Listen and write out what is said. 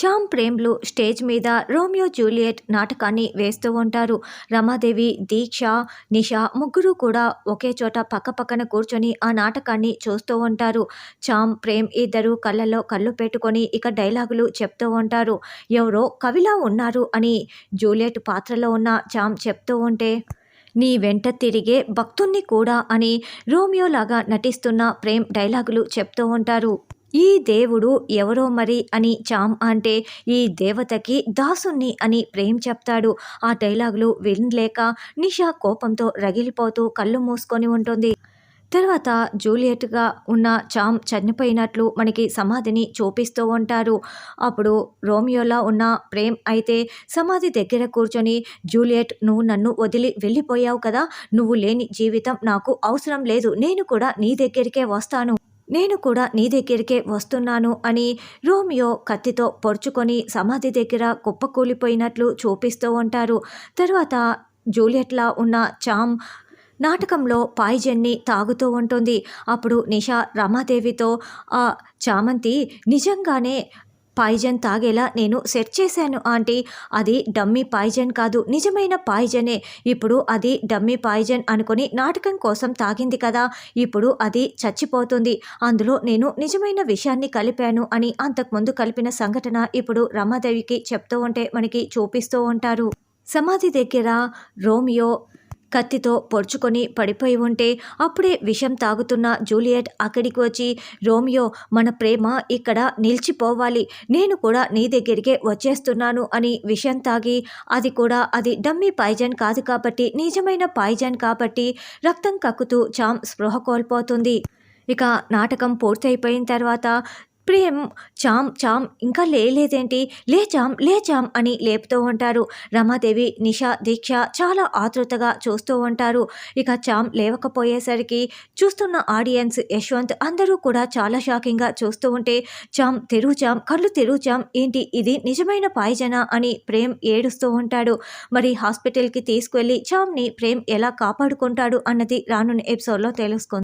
Shyam ప్రేమ్లు stage మీద Romeo Juliet నాటకాన్ని వేస్తూ ఉంటారు. రమాదేవి, దీక్ష, నిషా ముగ్గురు కూడా ఒకే చోట పక్కపక్కన కూర్చొని ఆ నాటకాన్ని చూస్తూ ఉంటారు. శ్యామ్, ప్రేమ్ ఇద్దరు కళ్ళల్లో కళ్ళు పెట్టుకొని ఇక డైలాగులు చెప్తూ ఉంటారు. ఎవరో కవిలా ఉన్నారు అని జూలియట్ పాత్రలో ఉన్న శ్యామ్ చెప్తూ ఉంటే, నీ వెంట తిరిగే భక్తుణ్ణి కూడా అని రోమియోలాగా నటిస్తున్న ప్రేమ్ డైలాగులు చెప్తూ ఉంటారు. ఈ దేవుడు ఎవరో మరి అని శ్యామ్ అంటే, ఈ దేవతకి దాసుణ్ణి అని ప్రేమ్ చెప్తాడు. ఆ డైలాగులు వినలేక నిషా కోపంతో రగిలిపోతూ కళ్ళు మూసుకొని ఉంటుంది. తర్వాత జూలియట్గా ఉన్న శ్యామ్ చనిపోయినట్లు మనకి సమాధిని చూపిస్తూ ఉంటారు. అప్పుడు రోమియోలా ఉన్న ప్రేమ్ అయితే సమాధి దగ్గర కూర్చొని, జూలియట్, నువ్వు నన్ను వదిలి వెళ్ళిపోయావు కదా, నువ్వు లేని జీవితం నాకు అవసరం లేదు, నేను కూడా నీ దగ్గరికే వస్తున్నాను అని రోమియో కత్తితో పొడుచుకొని సమాధి దగ్గర కుప్పకూలిపోయినట్లు చూపిస్తూ ఉంటారు. తర్వాత జూలియట్లా ఉన్న శ్యామ్ నాటకంలో పాయిజన్ని తాగుతూ ఉంటుంది. అప్పుడు నిషా రమాదేవితో, ఆ చామంతి నిజంగానే పాయిజన్ తాగేలా నేను సెట్ చేశాను ఆంటీ, అది డమ్మీ పాయిజన్ కాదు, నిజమైన పాయిజనే. ఇప్పుడు అది డమ్మీ పాయిజన్ అనుకొని నాటకం కోసం తాగింది కదా, ఇప్పుడు అది చచ్చిపోతుంది, అందులో నేను నిజమైన విషయాన్ని కలిపాను అని అంతకుముందు కలిపిన సంఘటన ఇప్పుడు రమాదేవికి చెప్తూ ఉంటే మనకి చూపిస్తూ ఉంటారు. సమాధి దగ్గర రోమియో కత్తితో పొడుచుకొని పడిపోయి ఉంటే అప్పుడే విషం తాగుతున్న జూలియట్ అక్కడికి వచ్చి, రోమియో, మన ప్రేమ ఇక్కడ నిలిచిపోవాలి, నేను కూడా నీ దగ్గరికే వచ్చేస్తున్నాను అని విషం తాగి, అది డమ్మీ పాయిజన్ కాదు కాబట్టి, నిజమైన పాయిజన్ కాబట్టి రక్తం కక్కుతూ శ్యామ్ స్పృహ కోల్పోతుంది. ఇక నాటకం పూర్తయిపోయిన తర్వాత ప్రేమ్ శ్యామ్ ఇంకా లేదేంటి, లే శ్యామ్ అని లేపుతూ ఉంటారు. రమాదేవి, నిషా, దీక్ష చాలా ఆతృతగా చూస్తూ ఉంటారు. ఇక శ్యామ్ లేవకపోయేసరికి చూస్తున్న ఆడియన్స్, యశ్వంత్ అందరూ కూడా చాలా షాకింగ్గా చూస్తూ ఉంటే, కళ్ళు తెరువు శ్యామ్, ఏంటి ఇది నిజమైన పాయిజనా అని ప్రేమ్ ఏడుస్తూ ఉంటాడు. మరి హాస్పిటల్కి తీసుకువెళ్ళి శ్యామ్ని ప్రేమ్ ఎలా కాపాడుకుంటాడు అన్నది రానున్న ఎపిసోడ్లో తెలుసుకుందాం.